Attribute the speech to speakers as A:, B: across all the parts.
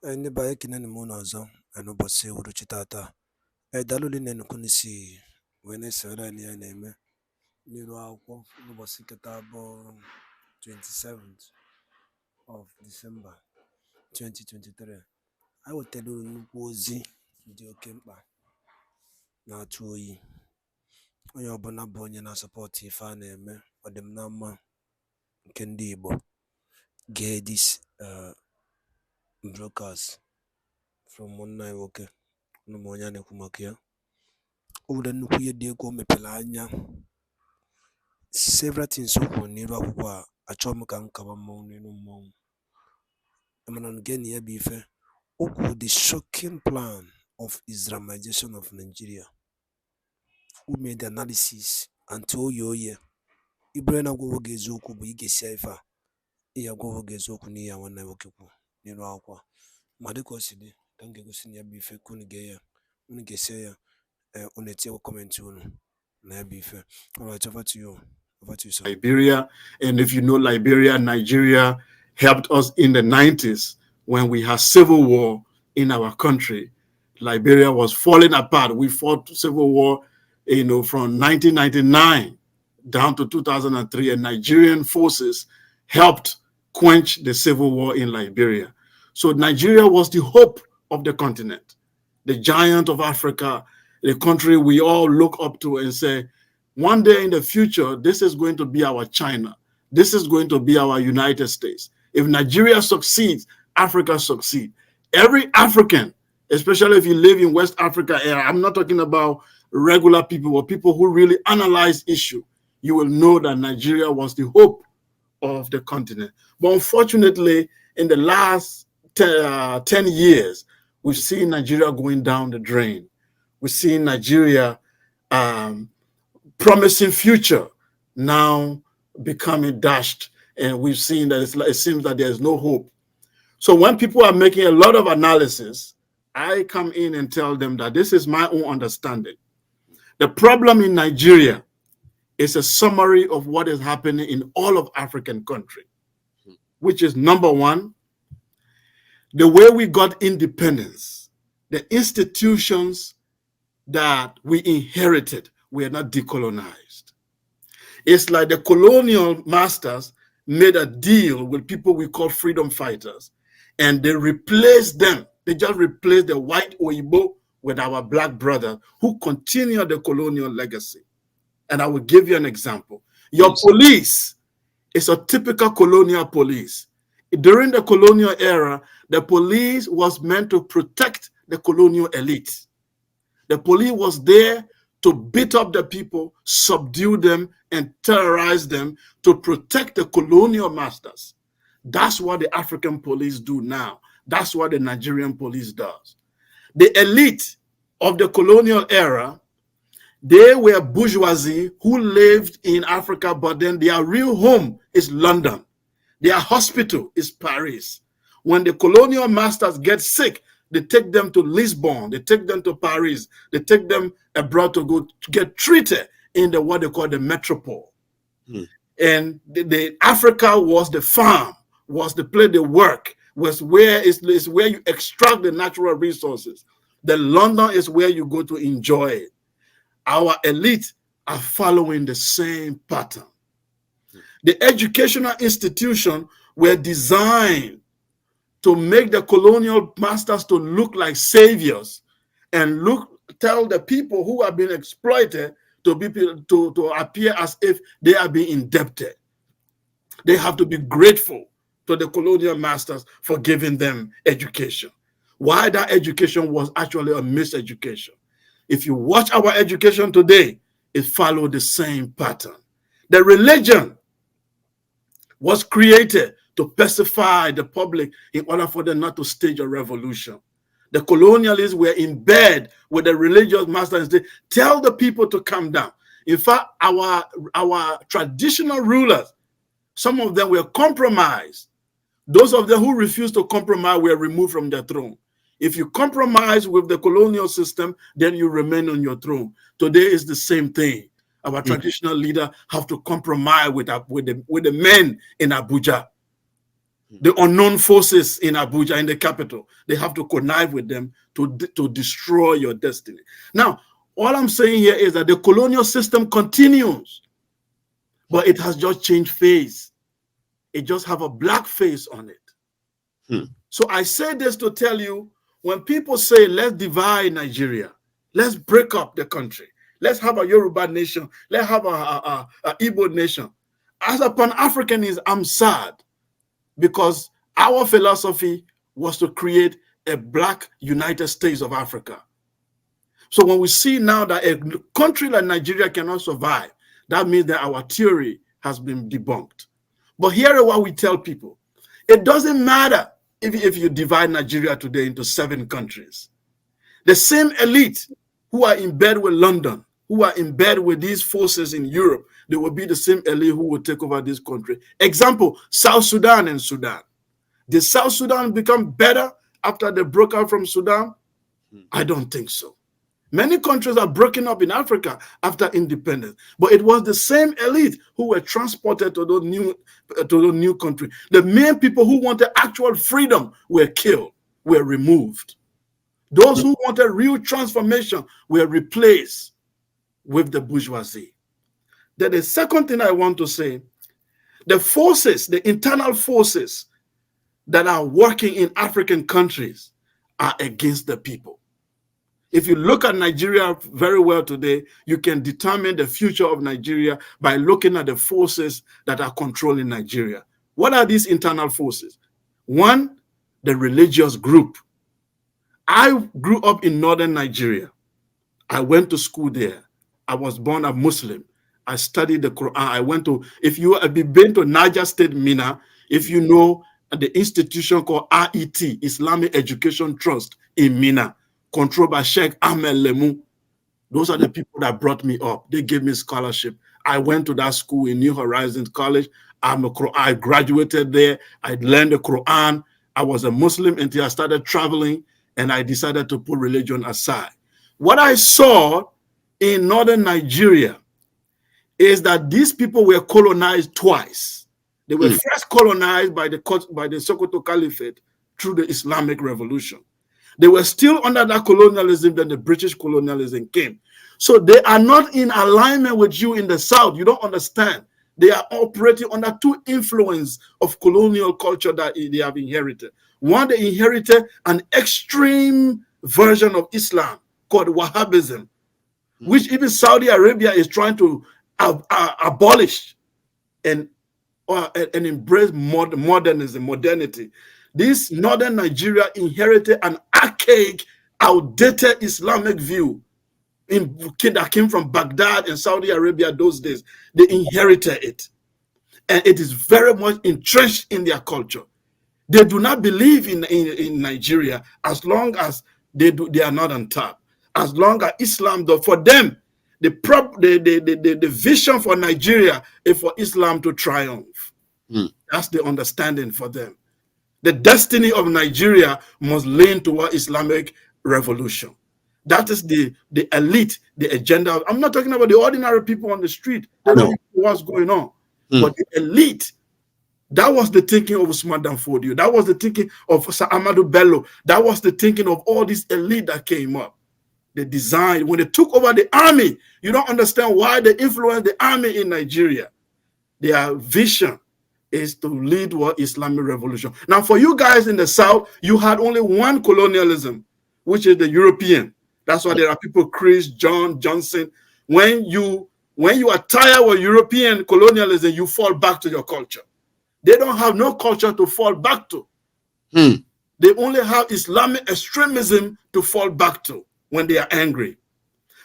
A: Ndị be anyị ekene m unu ọzọ n'ụbọchị uhuruchi tata. Daalụ rinne unu si wee na-esonyere anyị ya na-eme n'iru akwụkwọ n'ụbọchị nketa bụ 27th of December 2023. Anyị wetara unu nnukwu ozi dị oke mkpa na-atụ oyi. Onye ọbụla bụ onye na-asọpọtụ ife a na-eme ọdịm na mma nke ndị Igbo gee this broadcast from nwanne anyị nwoke unu ma onye a na-ekwu maka ya. O nwere nnukwu ihe dị egwu o mepere anya several things o kwuru n'iru akwụkwọ a. Achọghị m ka m kaba mmọnwụ n'iru mmọnwụ, mana nke na ya bụ ife o kwuru the shocking plan of Islamization of Nigeria. Who made the analysis and oye ibere na-agwawo gị eziokwu bụ ị ga-esi ife a ihe agwawo gị eziokwu n'ihe a nwanne nwoke kwuru n'iru akwụkwọ. Ma dịka o si dị ka m ga-egosi na ya bụ ife ka unu ga-esi ya unu etinye kọmentị unu na ya bụ ife. All right, over to you. Over to you, sir.
B: Liberia, and if you know Liberia, Nigeria helped us in the 90s when we had civil war in our country. Liberia was falling apart. We fought civil war, from 1999 down to 2003, and Nigerian forces helped quench the civil war in Liberia. So Nigeria was the hope of the continent, the giant of Africa, the country we all look up to and say, one day in the future, this is going to be our China. This is going to be our United States. If Nigeria succeeds, Africa succeeds. Every African, especially if you live in West Africa area, I'm not talking about regular people or people who really analyze issue, you will know that Nigeria was the hope of the continent. But unfortunately, in the last 10 years, we've seen Nigeria going down the drain. We've seen Nigeria promising future now becoming dashed, and we've seen that it seems that there's no hope. So when people are making a lot of analysis, I come in and tell them that this is my own understanding. The problem in Nigeria is a summary of what is happening in all of African countries, which is number one, the way we got independence, the institutions that we inherited were not decolonized. It's like the colonial masters made a deal with people we call freedom fighters, and they replaced them. They just replaced the white Oyibo with our black brothers who continue the colonial legacy. And I will give you an example. Your police is a typical colonial police. During the colonial era, the police was meant to protect the colonial elite. The police was there to beat up the people, subdue them, and terrorize them to protect the colonial masters. That's what the African police do now. That's what the Nigerian police does. The elite of the colonial era, they were bourgeoisie who lived in Africa, but then their real home is London. Their hospital is Paris. When the colonial masters get sick, they take them to Lisbon, they take them to Paris, they take them abroad to go to get treated in the what they call the metropole. And the Africa was the farm, was the place they work, was where is where you extract the natural resources. The London is where you go to enjoy it. Our elite are following the same pattern. The educational institutions were designed to make the colonial masters to look like saviors and tell the people who have been exploited to appear as if they are being indebted. They have to be grateful to the colonial masters for giving them education. Why that education was actually a miseducation. If you watch our education today, it followed the same pattern. The religion was created to pacify the public in order for them not to stage a revolution. The colonialists were in bed with the religious masters. They tell the people to calm down. In fact, our traditional rulers, some of them were compromised. Those of them who refused to compromise were removed from their throne. If you compromise with the colonial system, then you remain on your throne. Today is the same thing. Our traditional leaders have to compromise with the men in Abuja. The unknown forces in Abuja, in the capital, they have to connive with them to destroy your destiny. Now, all I'm saying here is that the colonial system continues, but it has just changed face. It just have a black face on it. So I say this to tell you, when people say, let's divide Nigeria, let's break up the country, let's have a Yoruba nation, let's have a Igbo nation. As a Pan-Africanist, I'm sad, because our philosophy was to create a black United States of Africa. So when we see now that a country like Nigeria cannot survive, that means that our theory has been debunked. But here is what we tell people. It doesn't matter if you divide Nigeria today into 7 countries. The same elite who are in bed with London, who are in bed with these forces in Europe, they will be the same elite who will take over this country. Example, South Sudan and Sudan. Did South Sudan become better after they broke out from Sudan? I don't think so. Many countries are breaking up in Africa after independence, but it was the same elite who were transported to the new country. The main people who wanted actual freedom were killed, were removed. Those who wanted real transformation were replaced with the bourgeoisie. Then the second thing I want to say, the forces, the internal forces that are working in African countries are against the people. If you look at Nigeria very well today, you can determine the future of Nigeria by looking at the forces that are controlling Nigeria. What are these internal forces? One, the religious group. I grew up in northern Nigeria. I went to school there. I was born a Muslim. I studied the Quran. I went to, if you have been to Niger State, Mina, if you know the institution called RET, Islamic Education Trust in Mina, controlled by Sheikh Ahmed Lemu. Those are the people that brought me up. They gave me scholarship. I went to that school in New Horizons College. I graduated there. I learned the Quran. I was a Muslim until I started traveling, and I decided to put religion aside. What I saw in northern Nigeria is that these people were colonized twice. They were first colonized by the Sokoto Caliphate through the Islamic Revolution. They were still under that colonialism, then the British colonialism came. So they are not in alignment with you in the South. You don't understand. They are operating under 2 influences of colonial culture that they have inherited. One, they inherited an extreme version of Islam called Wahhabism, which even Saudi Arabia is trying to abolish and embrace modernity. This northern Nigeria inherited an archaic, outdated Islamic view that came from Baghdad and Saudi Arabia those days. They inherited it. And it is very much entrenched in their culture. They do not believe in Nigeria as long as they are not on top. As long as Islam, though, for them, the vision for Nigeria is for Islam to triumph. That's the understanding for them. The destiny of Nigeria must lean toward Islamic revolution. That is the elite, the agenda. I'm not talking about the ordinary people on the street. They don't know what's going on. But the elite, that was the thinking of Usman Dan Fodio. That was the thinking of Sir Amadou Bello. That was the thinking of all these elite that came up. They designed, when they took over the army, you don't understand why they influenced the army in Nigeria. Their vision is to lead what Islamic revolution. Now, for you guys in the South, you had only one colonialism, which is the European. That's why there are people, Chris, John, Johnson. When you are tired of European colonialism, you fall back to your culture. They don't have no culture to fall back to. They only have Islamic extremism to fall back to when they are angry.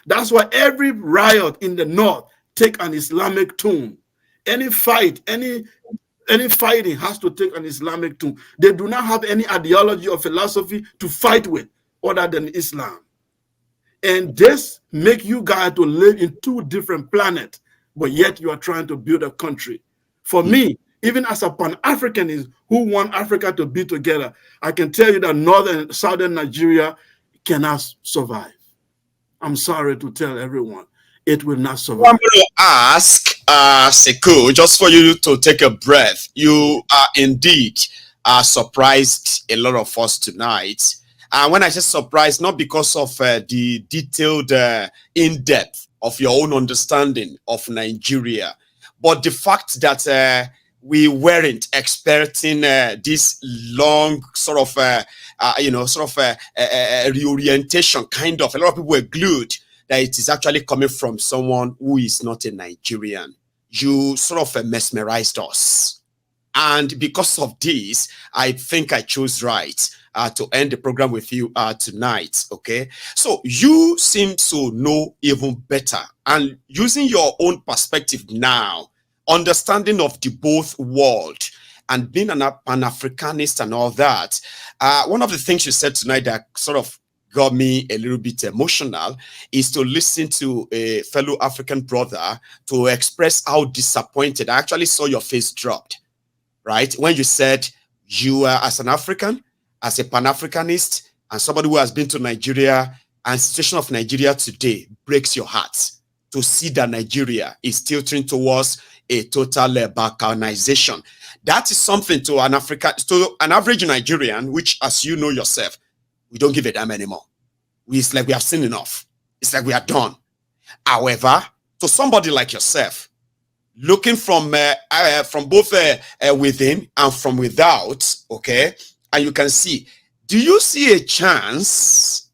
B: That's why every riot in the North take an Islamic tune. Any fight, any fighting has to take an Islamic tune. They do not have any ideology or philosophy to fight with other than Islam. And this make you guys to live in 2 different planets, but yet you are trying to build a country. For me, even as a Pan-Africanist who want Africa to be together, I can tell you that northern, southern Nigeria cannot survive. I'm sorry to tell everyone, it will not survive.
C: I'm going to ask Sekou, just for you to take a breath. You are indeed surprised a lot of us tonight. And when I say surprised, not because of the detailed in-depth of your own understanding of Nigeria, but the fact that we weren't expecting this long sort of, reorientation kind of. A lot of people were glued that it is actually coming from someone who is not a Nigerian. You sort of mesmerized us. And because of this, I think I chose right to end the program with you tonight. Okay. So you seem to know even better. And using your own perspective now, understanding of the both world and being an Pan-Africanist and all that, one of the things you said tonight that sort of got me a little bit emotional is to listen to a fellow African brother to express how disappointed. I actually saw your face dropped, right? When you said you are, as an African, as a Pan-Africanist, and somebody who has been to Nigeria, and situation of Nigeria today breaks your heart to see that Nigeria is tilting towards a total balkanization. That is something to an average Nigerian, which, as you know yourself, we don't give a damn anymore. It's like we have seen enough. It's like we are done. However, to somebody like yourself, looking from both within and from without, okay, and you can see, do you see a chance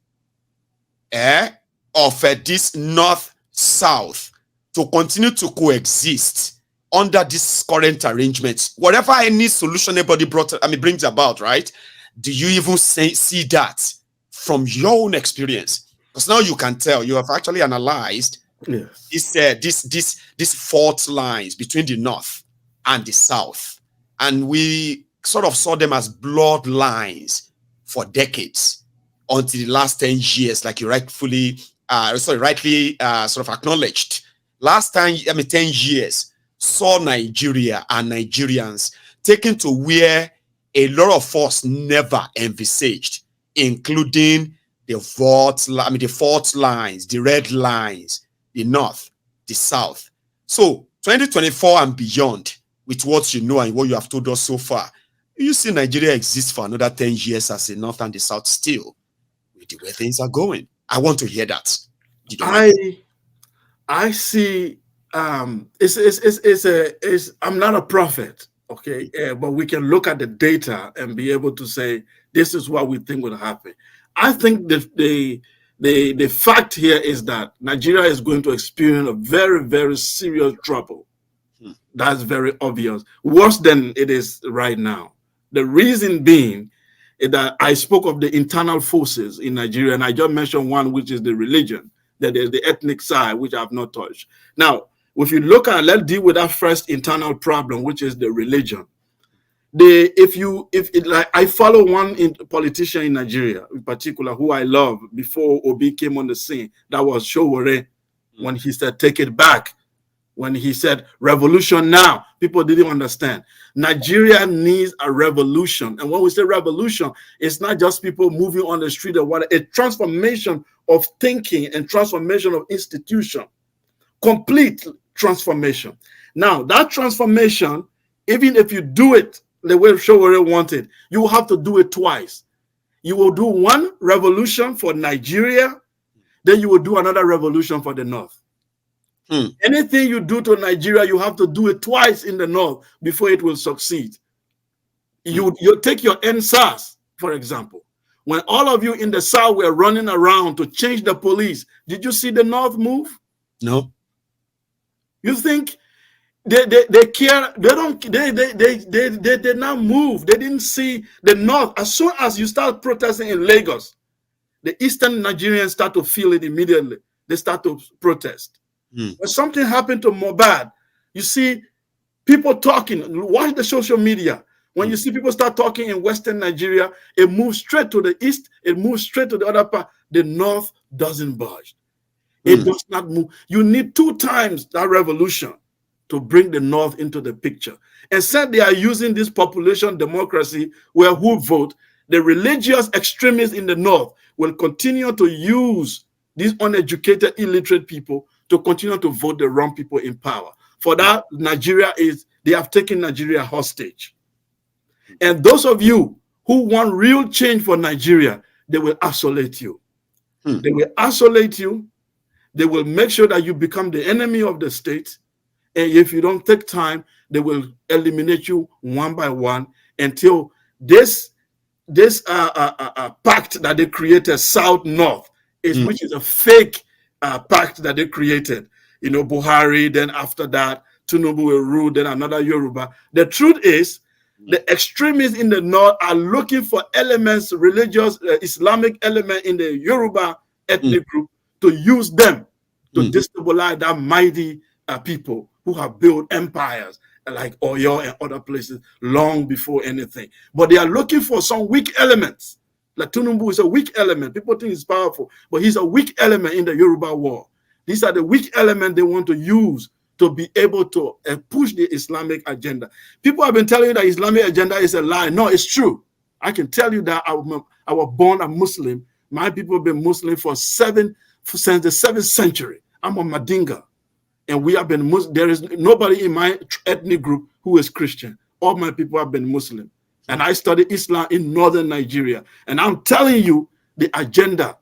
C: of this north-south to continue to coexist under this current arrangement? Whatever any solution anybody brings about, right? Do you even see that from your own experience? Because now you can tell, you have actually analyzed these fault lines between the north and the south, and we sort of saw them as bloodlines for decades until the last 10 years, like you rightly sort of acknowledged. Last time, 10 years saw Nigeria and Nigerians taken to where a lot of us never envisaged, including the fault lines, the red lines, the north, the south. So 2024 and beyond, with what you know and what you have told us so far, you see Nigeria exist for another 10 years as the north and the south still, with the way things are going. I want to hear that.
B: I see. I'm not a prophet, okay, but we can look at the data and be able to say this is what we think will happen. I think the fact here is that Nigeria is going to experience a very, very serious trouble. That's very obvious, worse than it is right now. The reason being is that I spoke of the internal forces in Nigeria, and I just mentioned one, which is the religion. That there's the ethnic side, which I have not touched. Now, if you look at, let's deal with that first internal problem, which is the religion. I follow one politician in Nigeria, in particular, who I love before Obi came on the scene. That was Showore, when he said, "Take it back." When he said revolution now, people didn't understand. Nigeria needs a revolution. And when we say revolution, it's not just people moving on the street or what, a transformation of thinking and transformation of institution, complete transformation. Now, that transformation, even if you do it the way Showore wanted, you will have to do it twice. You will do one revolution for Nigeria, then you will do another revolution for the North. Anything you do to Nigeria, you have to do it twice in the North before it will succeed. You take your NSAS, for example. When all of you in the South were running around to change the police, did you see the North move?
C: No.
B: You think they care? They did not move. They didn't see the North. As soon as you start protesting in Lagos, the Eastern Nigerians start to feel it immediately. They start to protest. When something happened to Mohbad, you see people talking. Watch the social media. When you see people start talking in Western Nigeria, it moves straight to the east. It moves straight to the other part. The North doesn't budge. It does not move. You need 2 times that revolution to bring the North into the picture. And said they are using this population democracy where who vote, the religious extremists in the North will continue to use these uneducated, illiterate people to continue to vote the wrong people in power. For that, they have taken Nigeria hostage. And those of you who want real change for Nigeria, they will isolate you. They will isolate you. They will make sure that you become the enemy of the state. And if you don't take time, they will eliminate you one by one until this pact that they created, South North, which is a fake pact that they created. You know, Buhari, then after that, Tinubu will rule, then another Yoruba. The truth is, the extremists in the North are looking for elements, religious, Islamic element in the Yoruba ethnic group to use them to destabilize that mighty people who have built empires like Oyo and other places long before anything. But they are looking for some weak elements. Like Tinubu is a weak element. People think he's powerful, but he's a weak element in the Yoruba war. These are the weak elements they want to use to be able to push the Islamic agenda. People have been telling you that Islamic agenda is a lie. No, it's true. I can tell you that I was born a Muslim. My people have been Muslim since the 7th century. I'm a Madinga. And we have been Muslim. There is nobody in my ethnic group who is Christian. All my people have been Muslim. And I studied Islam in northern Nigeria. And I'm telling you, the agenda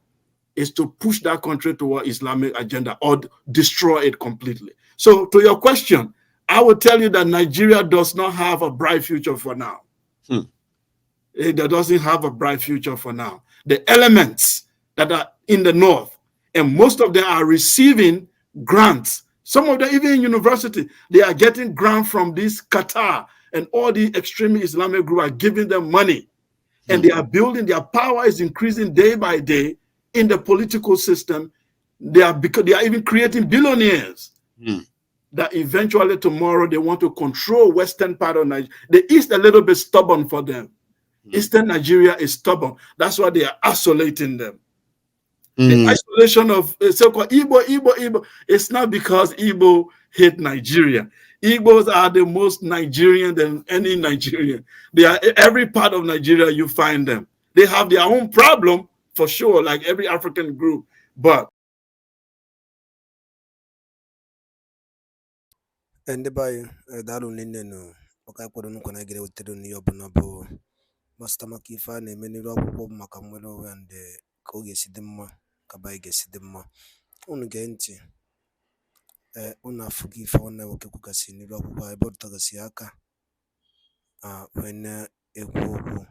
B: is to push that country toward Islamic agenda or destroy it completely. So to your question, I will tell you that Nigeria does not have a bright future for now. It doesn't have a bright future for now. The elements that are in the north, and most of them are receiving grants. Some of them, even in university, they are getting grants from this Qatar, and all the extreme Islamic group are giving them money. And they are building, their power is increasing day by day in the political system. They are even creating billionaires that eventually tomorrow they want to control western part of Nigeria. The East a little bit stubborn for them. Eastern Nigeria is stubborn. That's why they are isolating them. The isolation of so-called Igbo, it's not because Igbo hate Nigeria. Igbos are the most Nigerian than any Nigerian. They are every part of Nigeria you find them. They have their own problem for sure, like every African group. But
A: ndị be anyị daalụ nne nụ maka ịkwado nkwa na gere wetara n'ihe ọbụla bụ masịta maka ife a na-eme n'iru akwụkwọ maka nwere onwe ndị ka ọ ga-esi dị mma ka be anyị ga-esi dị mma. Unu gee ntị, unu afụgo ife nwanne nwoke kwugasị n'iru akwụkwọ ebe ọ dọtagasị aka wee na-ekwu okwu.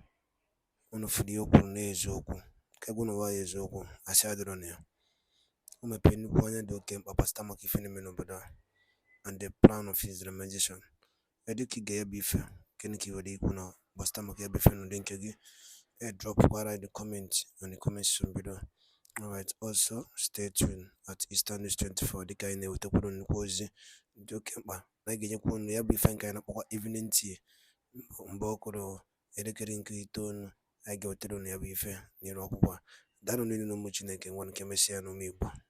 A: Unu fụrụ ihe okwu n'eziokwu ka egwu n'ụwa ya eziokwu asị adịrọ na ya. O mepee nnukwu anya dị oke mkpa gbasịta maka ife na-eme n'obodo a and the plan of Islamization. Kedu ka ị ga-ebe ife gịnị ka ị nwere ikwu na gbasịta maka ebe ife n'ụdị nke gị? Drop kwara the comment on the comment section below. Alright, also stay tuned at Eastern News 24 dịka anyị na-ewetakwuru nnukwu ozi dị oke mkpa na anyị ga-enyekwa unu ya bụ ife nke anyị na-akpọkwa evening tea mgbe ọ kụrụ elekere nke 9 anyị ga-ewetara unu ya bụ ife n'iru akwụkwọ a. Daalụ niile na ụmụ Chineke nwa nke mesịa n'ụmụ Igbo.